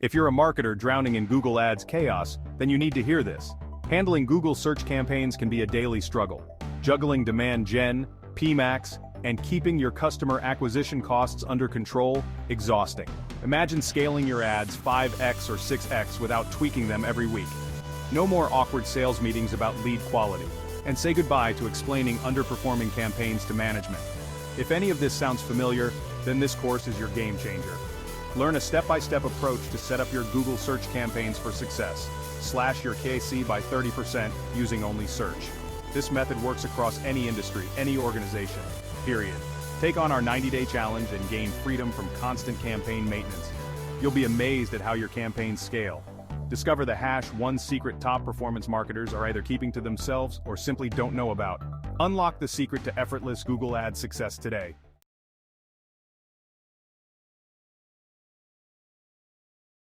If you're a marketer drowning in Google Ads chaos, then you need to hear this. Handling Google search campaigns can be a daily struggle. Juggling demand gen, PMax, and keeping your customer acquisition costs under control, exhausting. Imagine scaling your ads 5x or 6x without tweaking them every week. No more awkward sales meetings about lead quality. And say goodbye to explaining underperforming campaigns to management. If any of this sounds familiar, then this course is your game changer. Learn a step-by-step approach to set up your Google search campaigns for success. Slash your KC by 30% using only search. This method works across any industry, any organization, period. Take on our 90-day challenge and gain freedom from constant campaign maintenance. You'll be amazed at how your campaigns scale. Discover the #1 secret top performance marketers are either keeping to themselves or simply don't know about. Unlock the secret to effortless Google Ads success today.